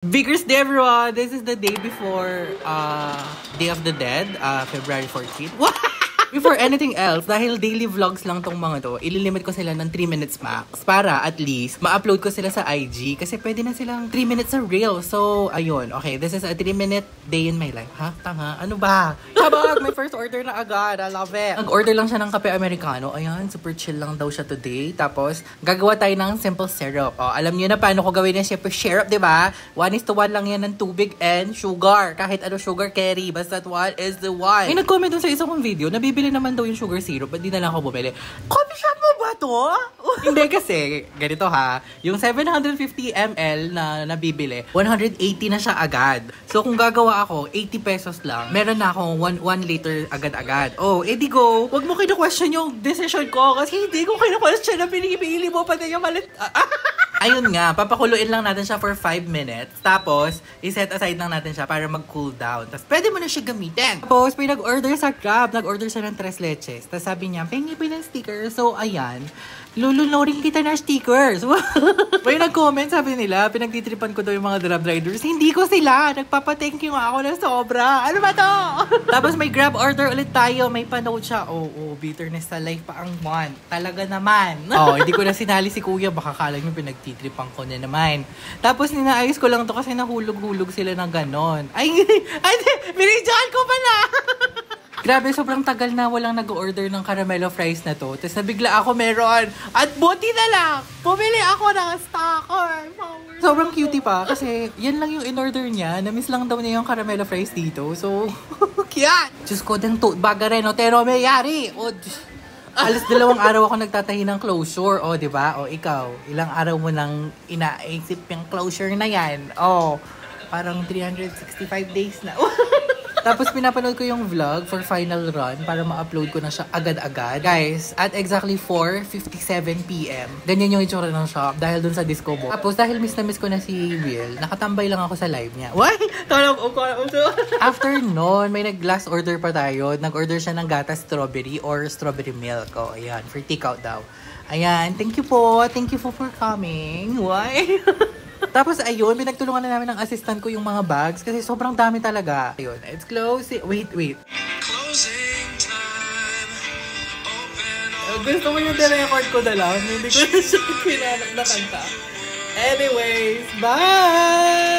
Vigorous Day, everyone! This is the day before Day of the Dead, February 14th. Before anything else, dahil daily vlogs lang tong mga to, ililimit ko sila ng 3 minutes max para at least ma-upload ko sila sa IG kasi pwede na silang 3 minutes sa reel. So, ayun. Okay, this is a 3-minute day in my life. Ha? Tanga? Ano ba? Kabag! May first order na agad. I love it. Nag-order lang siya ng kape Americano. Ayan, super chill lang daw siya today. Tapos, gagawa tayo ng simple syrup. Oh, alam niyo na paano ko gawin yung simple syrup, di ba? 1:1 lang yan ng tubig and sugar. Kahit ano sugar carry. Basta 1 is the 1. May nag-comment dun sa isa kong video, nabibili naman daw yung sugar syrup, ba't di na lang ako bumili? Coffee shop mo ba to? Hindi kasi, ganito ha, yung 750 ml na nabibili, 180 na siya agad. So kung gagawa ako, 80 pesos lang, meron na akong 1 liter agad-agad. Oh, edi go, wag mo kina-question yung decision ko kasi hindi ko kina-question na pinipili mo pa din yung malit. Ayun nga, papakuluin lang natin siya for 5 minutes. Tapos, iset aside lang natin siya para mag-cool down. Tapos, pwede mo na siya gamitin. Tapos, may nag-order sa Grab. Nag-order siya ng 3 leches. Tapos, sabi niya, pengi pa ng sticker. So, ayan. Lulunorin kita ng stickers. May nag-comment, sabi nila, pinagtitripan ko daw yung mga Grab riders. Hindi ko sila. Nagpapa-thank you nga ako ng sobra. Ano ba to? Tapos, may Grab order ulit tayo. May panood siya. Oh, bitterness sa life pa ang want. Talaga naman. Oh, hindi ko na sinali si kuya. Baka kala nyo pinagtitripan ko na naman. Tapos, ninaayos ko lang to kasi nahulog-hulog sila ng ganon. Ay, binidyoan ko pala. Grabe, sobrang tagal na walang nag-order ng caramelo fries na to. Tapos nabigla ako meron. At buti na lang, bumili ako ng stocker. Sobrang cutie pa kasi yan lang yung in-order niya. Na-miss lang daw niya yung caramelo fries dito. So, cute! Diyos ko, dan to, baga rin, o, pero may yari. O, alas 2 araw ako nagtatahi ng closure. O, diba? O, ikaw, ilang araw mo nang inaisip yung closure na yan. O, parang 365 days na. Tapos pinapanood ko yung vlog for final run para ma-upload ko na siya agad-agad. Guys, at exactly 4:57 PM, ganyan yung itsura ng shop dahil dun sa disco ball. Tapos dahil miss na miss ko na si Will, nakatambay lang ako sa live niya. Why? After nun, may nag-last order pa tayo. Nag-order siya ng gatas strawberry or strawberry milk. O, ayan, for takeout daw. Ayan, thank you po. Thank you for coming. Why? Tapos ayun, pinagtulungan na namin ng assistant ko yung mga bags kasi sobrang dami talaga. Ayun, it's closing. Wait. Closing time. Gusto mo yung record ko na lang. Hindi ko na siya kinanap na kanta. Anyways, bye!